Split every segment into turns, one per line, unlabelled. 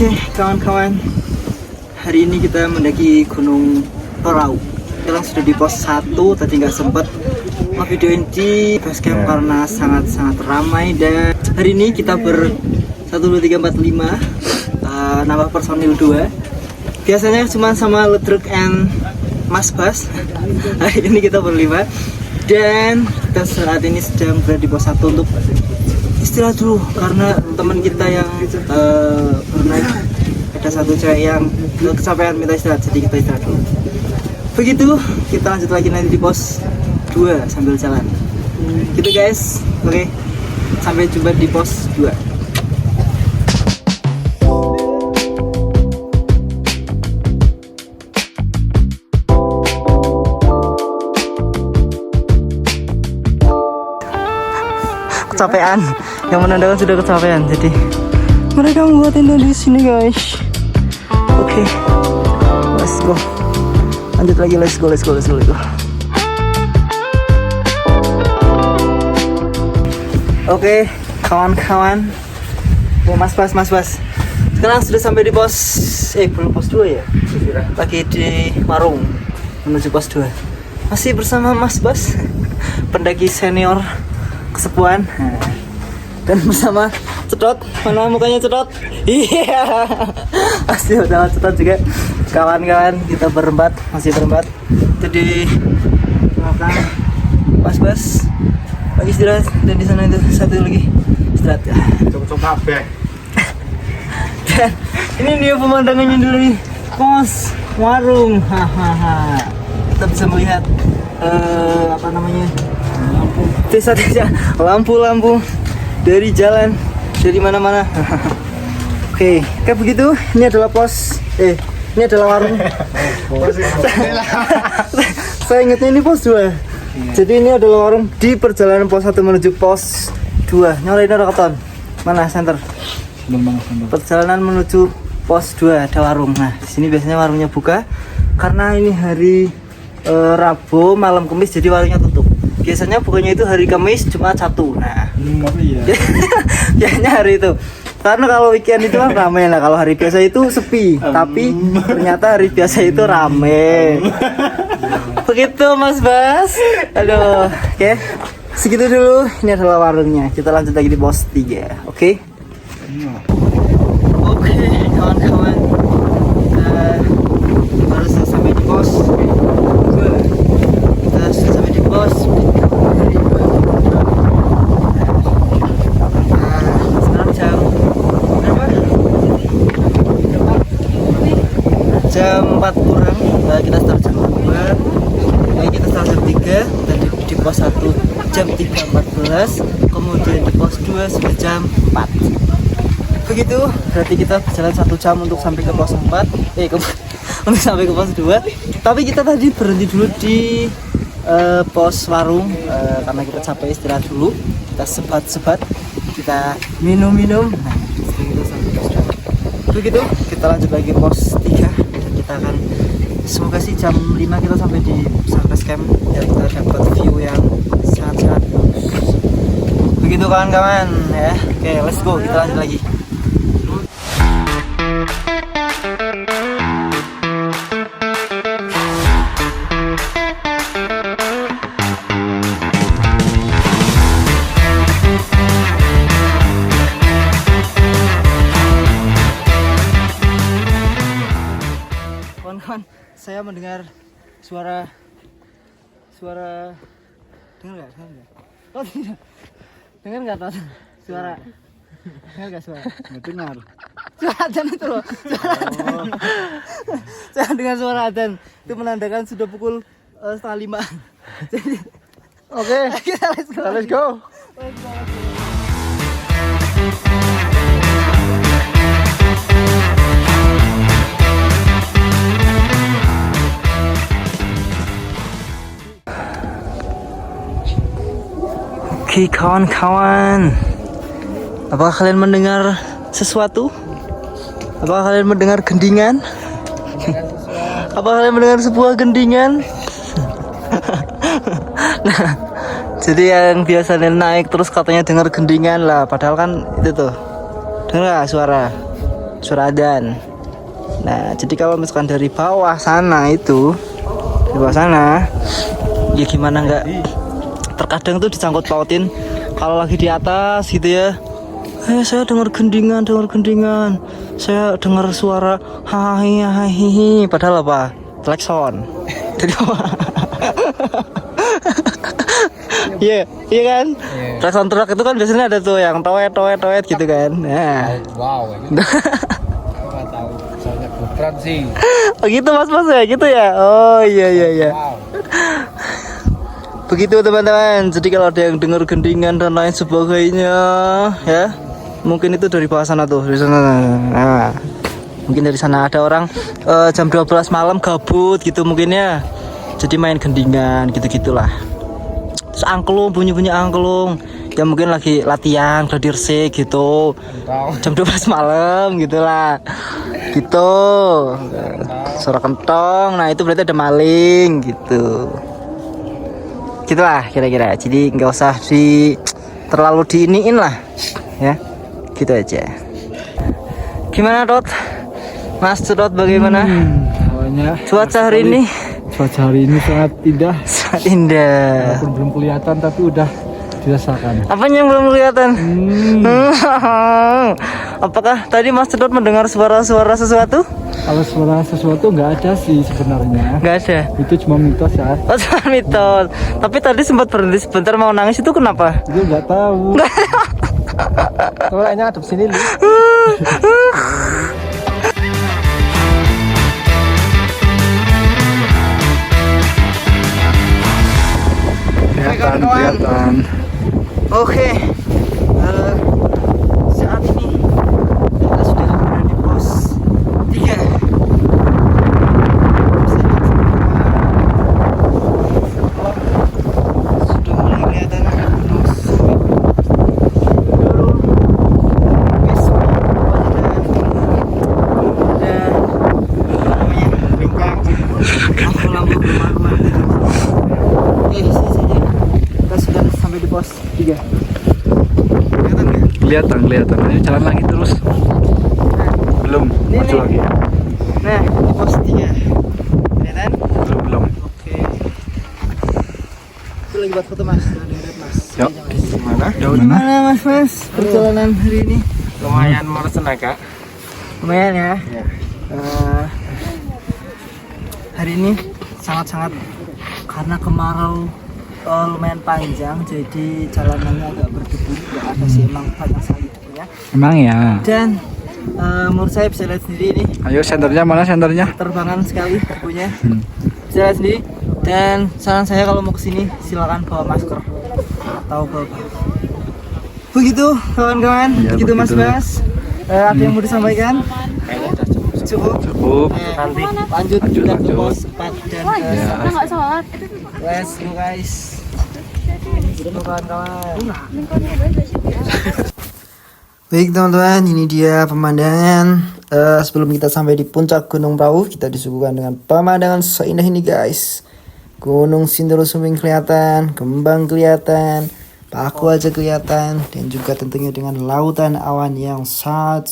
Oke, kawan-kawan, hari ini kita mendaki Gunung Torau. Kita sudah di pos 1, tadi nggak sempat videoin di basecamp karena sangat-sangat ramai. Dan hari ini kita 1, 2, 3, 4, 5 nambah personil 2. Biasanya cuma sama Ledruk and Mas Bas. Hari ini kita berlima. Dan kita saat ini sedang berada di pos 1 untuk istirahat dulu karena teman kita yang bernaik, ada satu cewek yang kecapean minta istirahat, jadi kita istirahat dulu. Begitu, kita lanjut lagi nanti di pos 2 sambil jalan gitu guys. Oke, sampai jumpa di pos 2. Kecapean, yang menandakan sudah kecapean, jadi mereka membuat tenda di sini guys. Oke, let's go, lanjut lagi, let's go. Oke, kawan-kawan, Mas Bas, sekarang sudah sampai di pos belum pos 2 ya, lagi di warung menuju pos 2. Masih bersama Mas Bas, pendaki senior kesepuan, dan bersama Cedot. Mana mukanya Cedot? Iya, masih bersama Cedot juga. Kawan-kawan, kita masih berempat. Itu di belakang Mas Bas lagi istirahat, dan di sana itu satu lagi istirahat.
Coba bek.
Dan ini dia pemandangannya dulu nih, pos warung. Hahaha. Kita bisa melihat apa namanya, desa-desa, lampu-lampu dari jalan, dari mana-mana. Oke, kayak begitu. Ini adalah ini adalah warung. Saya ingatnya ini pos 2. Jadi ini adalah warung di perjalanan pos 1 menuju pos 2. Nyalain ada keton. Mana center? Perjalanan menuju pos 2 ada warung. Nah, di sini biasanya warungnya buka karena ini hari Rabu malam Kamis, jadi warungnya tutup. Biasanya bukanya itu hari Kamis, Jumat, Sabtu. Nah, biasanya hari itu. Karena kalau weekend itu kan ramai. Nah, kalau hari biasa itu sepi. Tapi ternyata hari biasa itu ramai. Begitu Mas Bas. Aduh, oke. Segitu dulu. Ini adalah warungnya. Kita lanjut lagi di pos 3. Oke. Oke, kawan-kawan. Baru sampai di pos 2. Kita sudah sampai di pos. Jam 4 kurang, kita start jam 2, kita start jam 3, dan di pos 1 jam 3.14, kemudian di pos 2 sudah jam 4. Begitu, berarti kita berjalan 1 jam untuk sampai ke pos 4, untuk sampai ke pos 2. Tapi kita tadi berhenti dulu di pos warung, karena kita capek istirahat dulu, kita sebat-sebat, kita minum-minum. Nah, kita sampai pos 2. Begitu, kita lanjut lagi pos 3. Kita akan, semoga sih jam 5 kita sampai di Surface Camp dan kita dapat view yang sangat-sangat bagus. Begitu kawan-kawan ya. Oke, let's go, kita lanjut lagi. Saya mendengar suara dengar nggak? Oh tidak, dengar nggak Ton? Dengar nggak suara?
Nggak dengar.
Suara adzan itu loh. Saya dengar suara adzan, itu menandakan sudah pukul 4:30. Jadi
Oke, let's go.
Oke kawan-kawan, apakah kalian mendengar sesuatu? Apakah kalian mendengar gendingan? Apakah kalian mendengar sebuah gendingan? Nah, jadi yang biasanya naik terus katanya dengar gendingan lah, padahal kan itu tuh dengar gak suara? suara adzan. Nah, jadi kalau misalkan dari bawah sana itu, di bawah sana, ya gimana nggak? Terkadang tuh disangkut pautin. Kalau lagi di atas gitu ya, saya dengar gendingan, saya dengar suara hahihi, padahal apa? Klakson. Dari bawah. Iya, iya kan? Klakson truk itu kan biasanya ada tuh yang toet gitu kan. Nah.
Wow. Nggak tahu. Soalnya bukan sih.
Oh gitu mas ya, gitu ya. Oh iya.
Wow.
Begitu teman-teman. Jadi kalau ada yang dengar gendingan dan lain sebagainya, ya mungkin itu dari bawah sana tuh, dari sana. Nah, mungkin dari sana ada orang jam 12 malam gabut gitu mungkin ya. Jadi main gendingan gitu-gitulah. Terus angklung, bunyi angklung. Ya mungkin lagi latihan gladi resik gitu. Jam 12 malam gitulah. Gitu. Suara kentong. Nah, itu berarti ada maling gitu. Gitulah kira-kira. Jadi nggak usah terlalu diiniin lah. Ya. Gitu aja. Gimana, Dot? Mas Dot bagaimana? Cuaca hari ini?
Cuaca hari ini sangat indah.
Sangat indah.
Walaupun belum kelihatan tapi udah dirasakan.
Apanya yang belum kelihatan? Apakah tadi Mas Dot mendengar suara-suara sesuatu?
Kalau suara sesuatu nggak ada sih sebenarnya.
Nggak ada.
Itu cuma mitos ya.
Oh, cuma mitos. Tapi tadi sempat berhenti sebentar mau nangis, itu kenapa?
Itu nggak tahu. Kayaknya ada sini nih.
Kelihatan. Oke. Saat ini kita sudah berada di pos 3. Sudah mulai kelihatan lampu-lampu berwarna. Kita sudah sampai di pos 3. Kelihatan nggak?
Kelihatan. Ayo jalan lagi terus. Belum. Maju lagi.
Nah, di pos 3. Kelihatan?
Belum.
Oke. Itu lagi buat foto mas. Mas.
Yuk. Gimana?
Gimana mas? Perjalanan hari ini?
Lumayan meresenakan.
Lumayan ya.
Ya.
Hari ini sangat-sangat karena kemarau lumayan panjang, jadi jalanannya agak berdebu, nggak ada sih, emang banyak sekali debunya.
Emang ya.
Dan menurut saya bisa lihat sendiri ini.
Ayo senternya mana senternya?
Terbangan sekali debunya. Bisa lihat sendiri. Dan saran saya kalau mau kesini silakan bawa masker atau bawa. Begitu kawan-kawan,
Ya,
begitu
begitu.
mas. Ada yang mau disampaikan? Cukup.
Nanti.
Lanjut ke
Lanjut.
pos 4 dan
Kita nggak sholat.
let's go guys. Begitu kawan-kawan. Baik teman-teman, ini dia pemandangan. Sebelum kita sampai di puncak Gunung Prauh, kita disuguhkan dengan pemandangan seindah ini guys. Gunung Sindoro Sumbing kelihatan, Kembang kelihatan, Paku aja kelihatan, dan juga tentunya dengan lautan awan yang sangat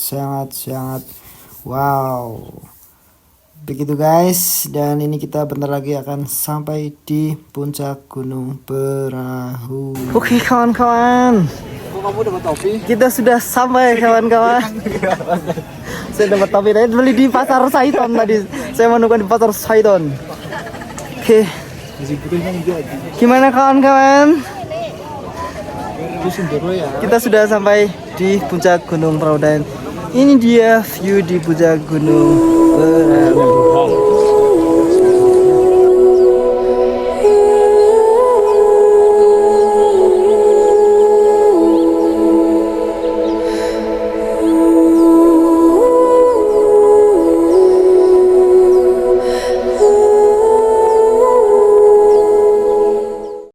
wow. Begitu guys, dan ini kita bentar lagi akan sampai di puncak Gunung Perahu. Oke kawan-kawan,
Kamu dapat topi?
kita sudah sampai kawan-kawan. Saya dapat topi tadi beli di pasar Saiton tadi. Saya menemukan di pasar Saiton. Oke. Gimana kawan-kawan? Kita sudah sampai di puncak Gunung Perahu dan ini dia view di puncak Gunung Perahu.